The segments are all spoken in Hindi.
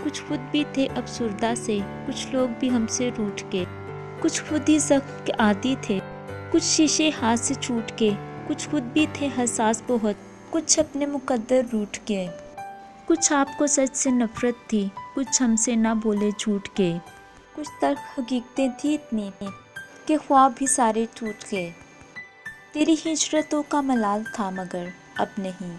कुछ खुद भी थे अफसुर्दा से, कुछ लोग भी हमसे रूठ के, कुछ खुद ही जख्म के आदी थे, कुछ शीशे हाथ से छूट के, कुछ खुद भी थे हसास बहुत, कुछ अपने मुकद्दर रूठ के, कुछ आपको सच से नफरत थी, कुछ हमसे ना बोले झूठ के, कुछ तल्ख हकीकतें थी इतनी कि ख्वाब भी सारे टूट गए। तेरी हिजरतों का मलाल था मगर अब नहीं,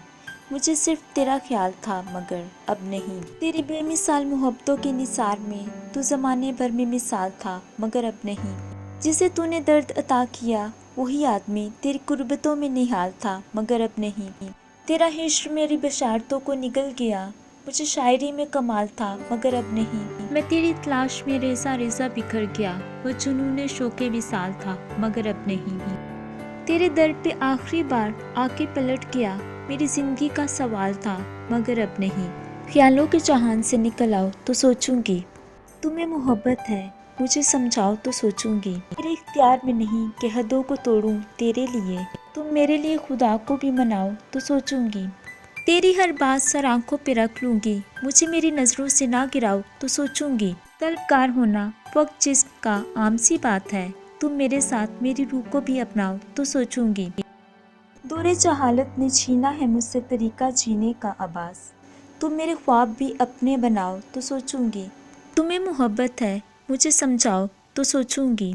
मुझे सिर्फ तेरा ख्याल था मगर अब नहीं। तेरी बेमिसाल मोहब्बतों के निसार में तू ज़माने भर में मिसाल था मगर अब नहीं। जिसे तूने दर्द अता किया वही आदमी तेरी कुर्बतों में निहाल था मगर अब नहीं। तेरा हिश्र मेरी बशारतों को निगल गया, मुझे शायरी में कमाल था मगर अब नहीं। मैं तेरी तलाश में रेजा रेजा बिखर गया, वो जुनून शौके विसाल था मगर अब नहीं। तेरे दर पे आखिरी बार आके पलट गया, मेरी जिंदगी का सवाल था मगर अब नहीं। ख्यालों के जहान से निकल आओ तो सोचूंगी, तुम्हें मोहब्बत है मुझे समझाओ तो सोचूंगी। मेरे इख्तियार में नहीं कि हदों को तोड़ूं तेरे लिए, तुम मेरे लिए खुदा को भी मनाओ तो सोचूंगी। तेरी हर बात सर आंखों पे रख लूंगी, मुझे मेरी नज़रों से ना गिराओ तो सोचूंगी। तलबगार होना वक्त जिस्म का आम सी बात है, तुम मेरे साथ मेरी रूह को भी अपनाओ तो सोचूंगी। दौरे जहालत ने छीना है मुझसे तरीका जीने का आवाज़, तुम मेरे ख्वाब भी अपने बनाओ तो सोचूंगी। तुम्हें मोहब्बत है मुझे समझाओ तो सोचूंगी।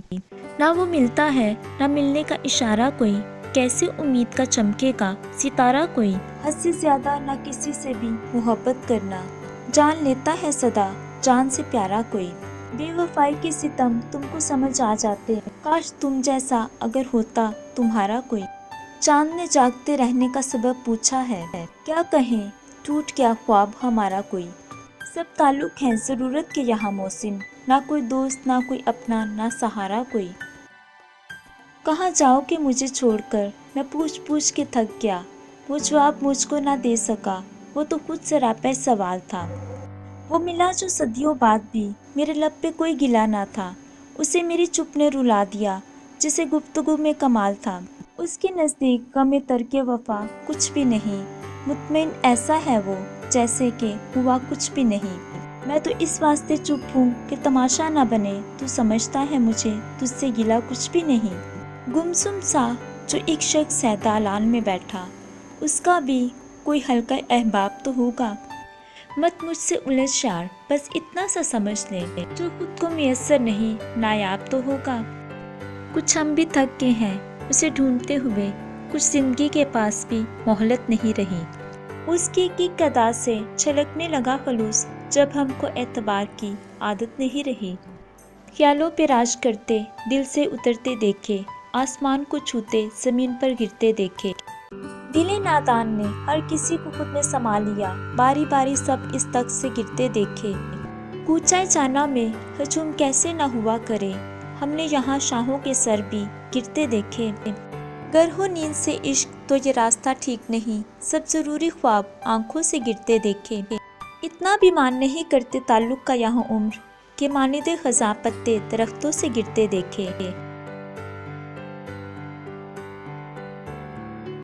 ना वो मिलता है ना मिलने का इशारा कोई, कैसे उम्मीद का चमकेगा सितारा कोई। हद से ज्यादा ना किसी से भी मोहब्बत करना, जान लेता है सदा जान से प्यारा कोई। बेवफाई के सितम तुमको समझ आ जाते, काश तुम जैसा अगर होता तुम्हारा कोई। चांद ने जागते रहने का सबब पूछा है, क्या कहें टूट गया ख्वाब हमारा कोई। सब ताल्लुक हैं ज़रूरत के यहाँ मोहसिन, ना कोई दोस्त ना कोई अपना ना सहारा कोई। कहाँ जाओगे मुझे छोड़कर मैं पूछ पूछ के थक गया, वो जवाब मुझको ना दे सका, वो तो खुद सरापे सवाल था। वो मिला जो सदियों बाद भी मेरे लब पे कोई गिला ना था, उसे मेरी चुप ने रुला दिया जिसे गुफ्तगू में कमाल था। उसके नज़दीक गमे तर्के वफा कुछ भी नहीं, मुतमईन ऐसा है वो जैसे कि हुआ कुछ भी नहीं। मैं तो इस वास्ते चुप हूँ कि तमाशा ना बने, तू समझता है मुझे तुझसे गिला कुछ भी नहीं। गुमसुम सा जो एक शख्स है दालान में बैठा, उसका भी कोई हल्का अहबाब तो होगा। मत मुझसे उलझ यार बस इतना सा समझ ले, जो खुद को मुयस्सर नहीं नायाब तो होगा। कुछ हम भी थक गए हैं उसे ढूंढते हुए, कुछ जिंदगी के पास भी मोहलत नहीं रही। उसकी की कदा से छलकने लगा खलूस, जब हमको एतबार की आदत नहीं रही। ख्यालों पे राज करते दिल से उतरते देखे, आसमान को छूते जमीन पर गिरते देखे। दिले नादान ने हर किसी को खुद में समा लिया, बारी बारी सब इस तख्त से गिरते देखे। कूचाए जाना में हजूम कैसे ना हुआ करे, हमने यहाँ शाहों के सर भी गिरते देखे। गर हो नींद से इश्क तो ये रास्ता ठीक नहीं, सब जरूरी ख्वाब आंखों से गिरते देखे। इतना भी मान नहीं करते ताल्लुक का यहाँ उम्र, के मानिदे खज़ां पत्ते दरख्तों से गिरते देखे।